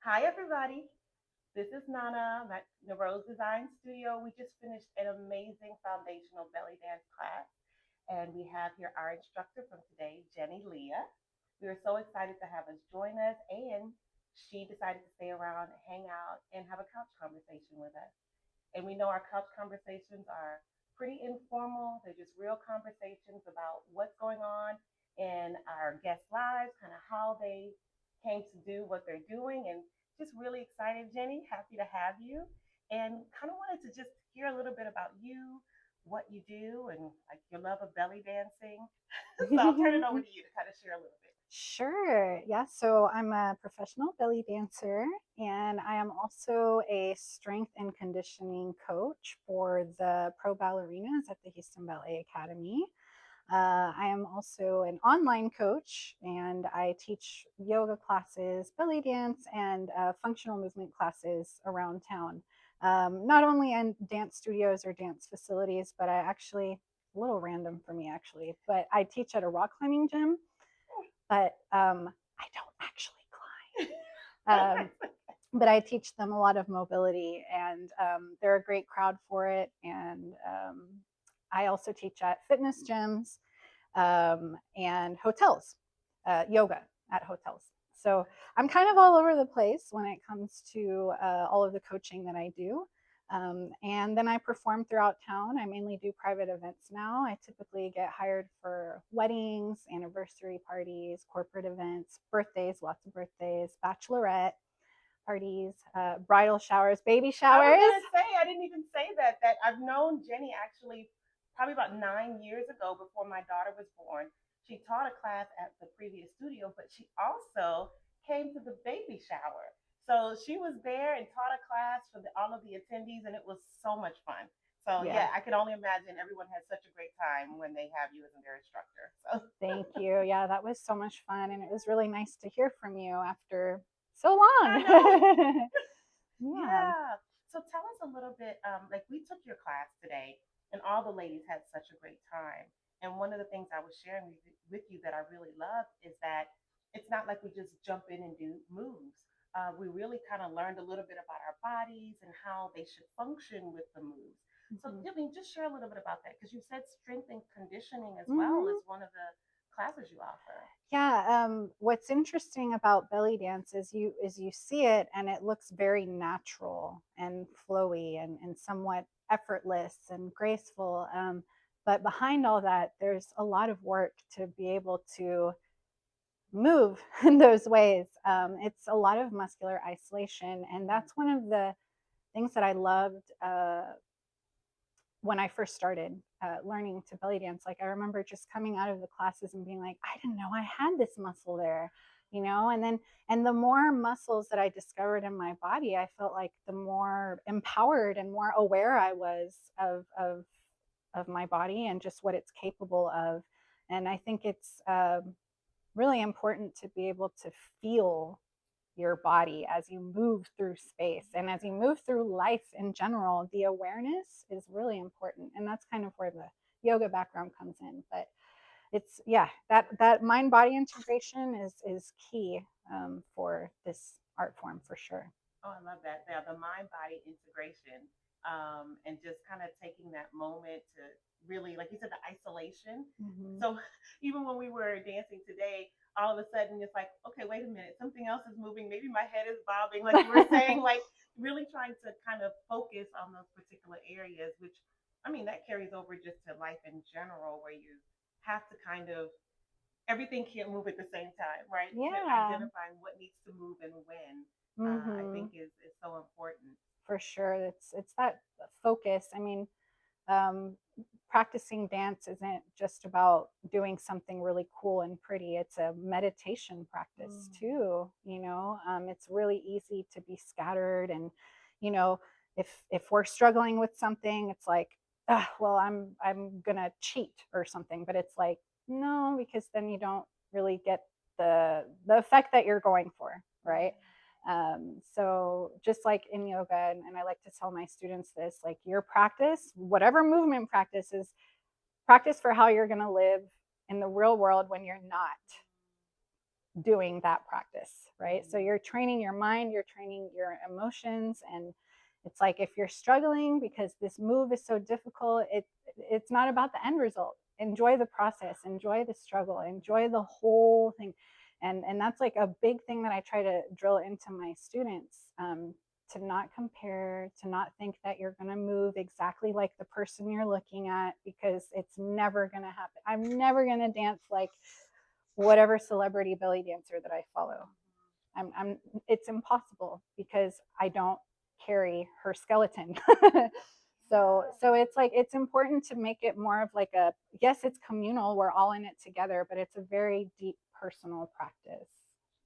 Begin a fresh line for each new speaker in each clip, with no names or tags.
Hi, everybody. This is Nana. I'm at NaRose Design Studio. We just finished an amazing foundational belly dance class, and we have here our instructor from today, Jenny Lia. We are so excited to have us join us, and she decided to stay around, hang out, and have a couch conversation with us. And we know our couch conversations are pretty informal. They're just real conversations about what's going on in our guests' lives, kind of how they came to do what they're doing, and just really excited, Jenny. Happy to have you. And kind of wanted to just hear a little bit about you, what you do, and like your love of belly dancing. So I'll turn it over to you to kind of share a little bit.
Sure. Yeah. So I'm a professional belly dancer, and I am also a strength and conditioning coach for the pro ballerinas at the Houston Ballet Academy. I am also an online coach, and I teach yoga classes, belly dance, and functional movement classes around town. Not only in dance studios or dance facilities, but I actually, a little random for me actually, but I teach at a rock climbing gym, but I don't actually climb. But I teach them a lot of mobility, and they're a great crowd for it. And I also teach at fitness gyms and hotels, yoga at hotels. So I'm kind of all over the place when it comes to all of the coaching that I do. And then I perform throughout town. I mainly do private events now. I typically get hired for weddings, anniversary parties, corporate events, birthdays, lots of birthdays, bachelorette parties, bridal showers, baby
I was
showers.
gonna say I didn't even say that I've known Jenny actually probably about 9 years ago before my daughter was born. She taught a class at the previous studio, but she also came to the baby shower. So she was there and taught a class for all of the attendees, and it was so much fun. So
Yeah.
yeah, I can only imagine everyone has such a great time when they have you as their instructor. So
Thank you. Yeah, that was so much fun. And it was really nice to hear from you after so
I know.
long. Yeah.
Yeah. So tell us a little bit. Like we took your class today, and all the ladies had such a great time. And one of the things I was sharing with you that I really love is that it's not like we just jump in and do moves. We really kind of learned a little bit about our bodies and how they should function with the moves. So,
Mhm.
I mean, just share a little bit about that because you said strength and conditioning as well
Mhm.
is one of the classes you offer.
Yeah, what's interesting about belly dance is you see it and it looks very natural and flowy and somewhat effortless and graceful. But behind all that, there's a lot of work to be able to move in those ways. It's a lot of muscular isolation, and that's one of the things that I loved when I first started learning to belly dance. Like I remember just coming out of the classes and being like, I didn't know I had this muscle there, you know. And the more muscles that I discovered in my body, I felt like the more empowered and more aware I was of my body and just what it's capable of. And I think it's really important to be able to feel your body as you move through space and as you move through life in general. The awareness is really important, and that's kind of where the yoga background comes in. But it's, yeah, that mind body integration is key for this art form for sure.
Oh, I love that. Yeah, the mind body integration, and just kind of taking that moment to really, like you said, the isolation.
Mm-hmm.
So even when we were dancing today, all of a sudden it's like, okay, wait a minute, something else is moving. Maybe my head is bobbing, like you were saying, like really trying to kind of focus on those particular areas, which I mean, that carries over just to life in general, where you have to kind of everything can't move at the same time, right?
Yeah.
Identifying what needs to move and when, I
Mm-hmm.
think is so important.
For sure, it's that focus. I mean, um, practicing dance isn't just about doing something really cool and pretty. It's a meditation practice
Mm.
too. It's really easy to be scattered, and you know, if we're struggling with something, it's like, well, I'm gonna cheat or something. But it's like, no, because then you don't really get the effect that you're going for, right?
Yeah.
So just like in yoga, and I like to tell my students this, like your practice, whatever movement practice is, practice for how you're going to live in the real world when you're not doing that practice, right? So you're training your mind, you're training your emotions, and it's like if you're struggling because this move is so difficult, it's not about the end result. Enjoy the process, enjoy the struggle, enjoy the whole thing. And that's like a big thing that I try to drill into my students, to not compare, to not think that you're going to move exactly like the person you're looking at, because it's never going to happen. I'm never going to dance like whatever celebrity belly dancer that I follow. It's impossible because I don't carry her skeleton. So it's like, it's important to make it more of like a, yes, it's communal, we're all in it together, but it's a very deep personal practice.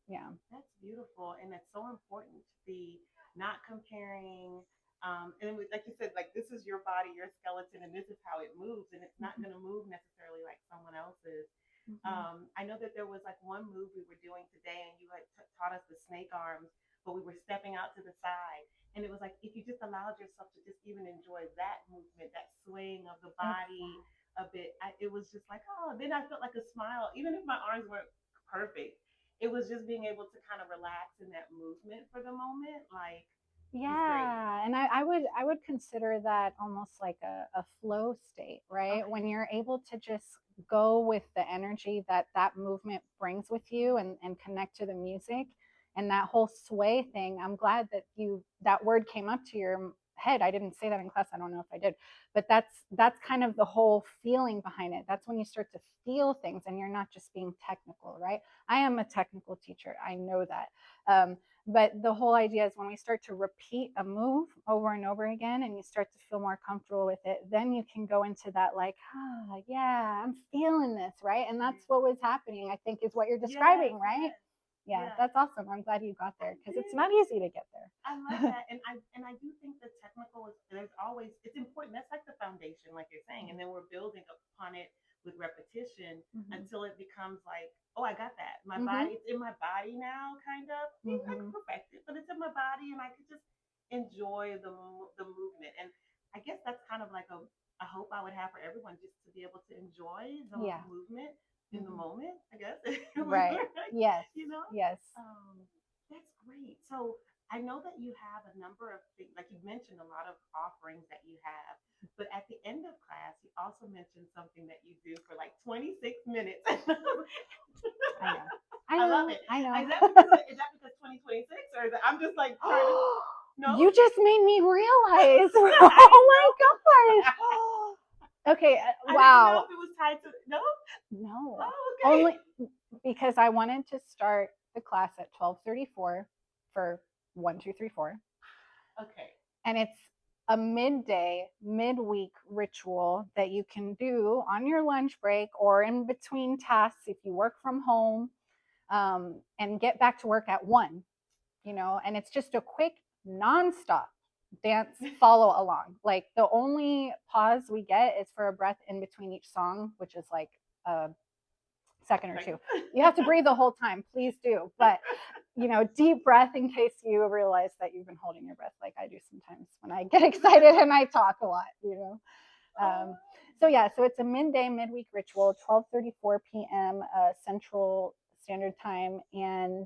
Yeah.
That's beautiful, and it's so important to be not comparing. And like you said, like this is your body, your skeleton, and this is how it moves, and it's not
Mm-hmm.
going to move necessarily like someone else's.
Mm-hmm.
I know that there was like one move we were doing today, and you had taught us the snake arms, but we were stepping out to the side, and it was like if you just allowed yourself to just even enjoy that movement, that swing of the body
Exactly.
a bit, it was just like, oh, then I felt like a smile, even if my arms weren't perfect. It was just being able to kind of relax in that movement for the moment, like it was great.
Yeah, and I would consider that almost like a flow state, right? When
Okay.
you're able to just go with the energy that that movement brings with you, and connect to the music and that whole sway thing. I'm glad that you that word came up to your head. I didn't say that in class. I don't know if I did, but that's kind of the whole feeling behind it. That's when you start to feel things and you're not just being technical, right? I am a technical teacher. I know that. But the whole idea is when we start to repeat a move over and over again and you start to feel more comfortable with it, then you can go into that, like, ah, yeah, I'm feeling this, right? And that's what was happening, I think, is what you're
Yes,
describing, right?
yes,
Yeah,
yes.
that's awesome. I'm glad you got
I
there because it's
did.
not easy to get
I love
there.
that, and I do think the technical is there's always it's important. That's like the foundation, like you're saying, and then we're building upon it with repetition
Mm-hmm.
until it becomes like, oh, I got that. My
Mm-hmm.
body, it's in my body now, kind of. Maybe I
Mm-hmm.
could perfect it, but it's in my body, and I could just enjoy the movement. And I guess that's kind of like a hope I would have for everyone, just to be able to enjoy the
Yeah.
movement in the
Mm-hmm.
moment. I guess
Right. Yes.
you know.
Yes.
That's great. So I know that you have a number of things, like you mentioned a lot of offerings that you have, but at the end of class, you also mentioned something that you do for like 26 minutes.
I know. I
I love
know.
it.
I know.
Is that because 2026, or is it, I'm just like trying to no?
You just made me realize.
I
Oh
know.
my gosh. Okay.
I didn't know
Wow.
if it was tied to no.
No.
Oh, okay.
Only because I wanted to start the class at 12:34 for 1, 2, 3, 4,
Okay.
and it's a midday, midweek ritual that you can do on your lunch break or in between tasks if you work from home, and get back to work at 1. And it's just a quick nonstop dance follow along. Like the only pause we get is for a breath in between each song, which is like a second or
Like,
two. You have to breathe the whole time, please do. But deep breath in case you realize that you've been holding your breath, like I do sometimes when I get excited and I talk a lot.
oh,
So yeah, so it's a midweek ritual, 12:34 p.m. Central Standard Time, and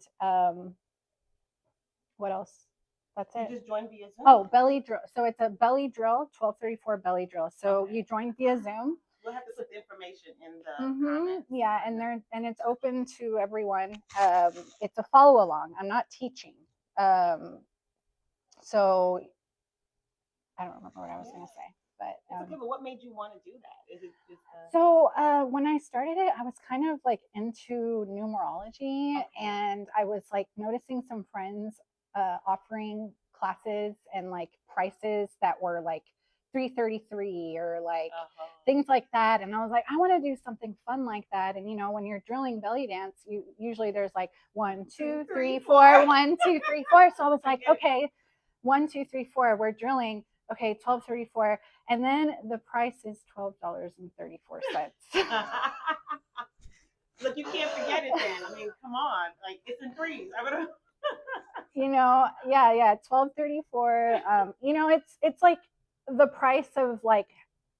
what else? That's
you
it.
just joined via Zoom.
Oh, belly drill. So it's a belly drill, 12:34 belly drill. So
Okay.
you join via Zoom.
We'll have to put the information in the
Mm-hmm.
comments.
Yeah, and it's open to everyone. It's a follow along. I'm not teaching. So I don't remember what I was
Yeah.
going to say, but
It's okay, but what made you want to do that? Is it just
so when I started it, I was kind of like into numerology,
okay?
and I was like noticing some friends offering classes and like prices that were like 333 or like
Uh-huh.
things like that. And I was like, I want to do something fun like that. And when you're drilling belly dance, you usually there's like one,
Two,
two,
three,
three,
four.
four, 1, 2, 3, 4. So I was
I
like,
get it.
okay, 1, 2, 3, 4, we're drilling. Okay, 12:34, and then the price is $12.34.
Look, you can't forget it then. I mean, come on. Like, it's in threes. I'm going to.
Yeah, 12.34. It's like the price of like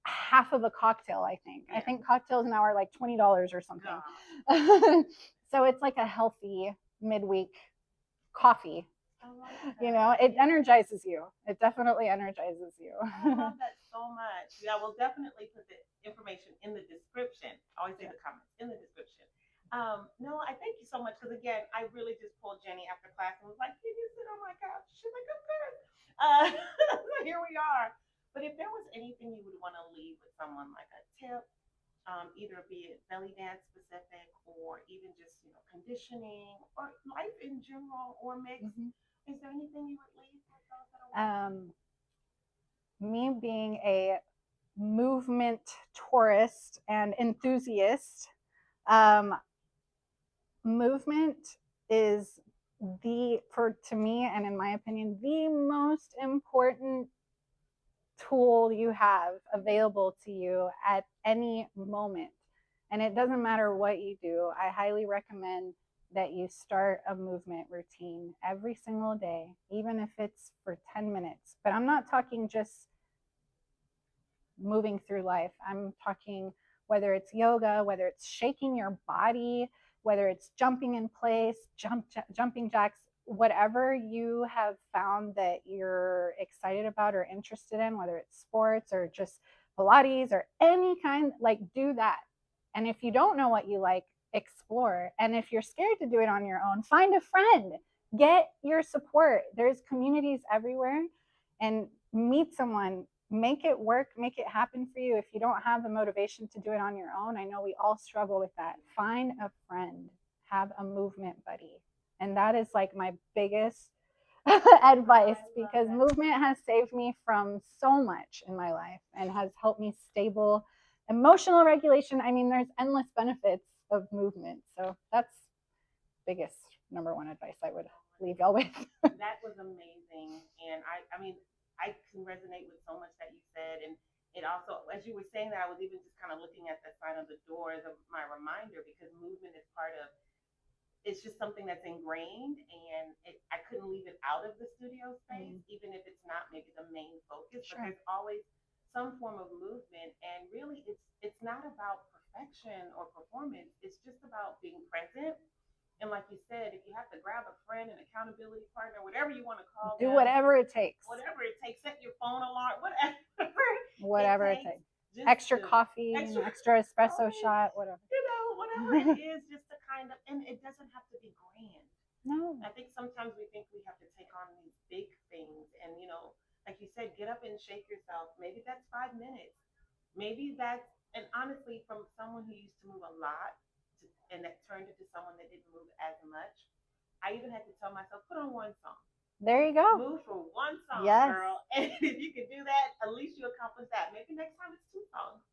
half of a cocktail. I think.
Yeah.
I think cocktails now are like $20 or something.
Gosh.
So it's like a healthy midweek coffee.
I like
You know,
that.
it
Yeah.
energizes you. It definitely energizes you.
I love that so much. Yeah, we'll definitely put the information in the description. I always say
Yeah.
the comments in the description. No, I thank you so much because again, I really just pulled Jenny after class and was like, "Can you sit on my couch?" She's like, "Of course." Uh, so here we are. But if there was anything you would want to leave with someone, like a tip, either be it belly dance specific or even just conditioning or life in general or mixed,
Mm-hmm.
is there anything you would leave with those that are watching?
um, Me being a movement tourist and enthusiast, um, movement is the, for to me and in my opinion, the most important tool you have available to you at any moment. And it doesn't matter what you do. I highly recommend that you start a movement routine every single day, even if it's for 10 minutes. But I'm not talking just moving through life. I'm talking whether it's yoga, whether it's shaking your body, whether it's jumping in place, jumping jacks, whatever you have found that you're excited about or interested in, whether it's sports or just Pilates or any kind, like do that. And if you don't know what you like, explore. And if you're scared to do it on your own, find a friend, get your support. There's communities everywhere, and meet someone, make it work, make it happen for you. If you don't have the motivation to do it on your own, I know we all struggle with that. Find a friend, have a movement buddy. And that is like my biggest advice, because movement has saved me from so much in my life and has helped me stable emotional regulation. I mean, there's endless benefits of movement. So that's biggest number one advice I would leave y'all with.
That was amazing, and I mean, I can resonate with so much that you said, and it also, as you were saying that, I was even just kind of looking at the sign of the door as my reminder because movement is part of. It's just something that's ingrained, and I couldn't leave it out of the studio space, even if it's not maybe the main focus. Sure. But there's always some form of movement, and really, it's not about perfection or performance. It's just about being present, and like you said, if you have to grab a friend, an accountability partner, whatever you want to call
do
them,
whatever it takes.
Whatever it takes, set your phone alarm,
whatever it takes. Extra coffee, extra espresso shot, whatever.
Whatever it is, just to kind of, and it doesn't have to be grand.
No.
I think sometimes we think we have to take on these big things, and like you said, get up and shake yourself. Maybe that's 5 minutes. Maybe that's, and honestly, from someone who used to move a lot and that turned into someone that didn't move as much, I even had to tell myself, put on one song.
There you go.
Move for one song,
yes.
Girl. And if you can do that, at least you accomplish that. Maybe next time it's two songs.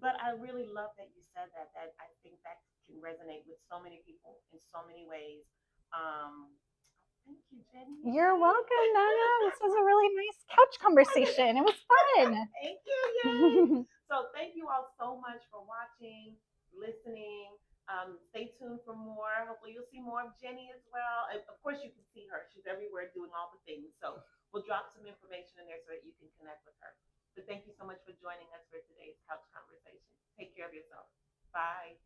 But I really love that you said that. That I think that can resonate with so many people in so many ways. Thank you, Jenny.
You're welcome, Nana. This was a really nice couch conversation. It was fun.
Thank you. Yay. So thank you all so much for watching, listening. Stay tuned for more. Hopefully you'll see more of Jenny as well. And of course you can see her. She's everywhere doing all the things. So we'll drop some information in there so that you can connect with her. But thank you so much for joining us for today's couch conversation. Take care of yourself. Bye.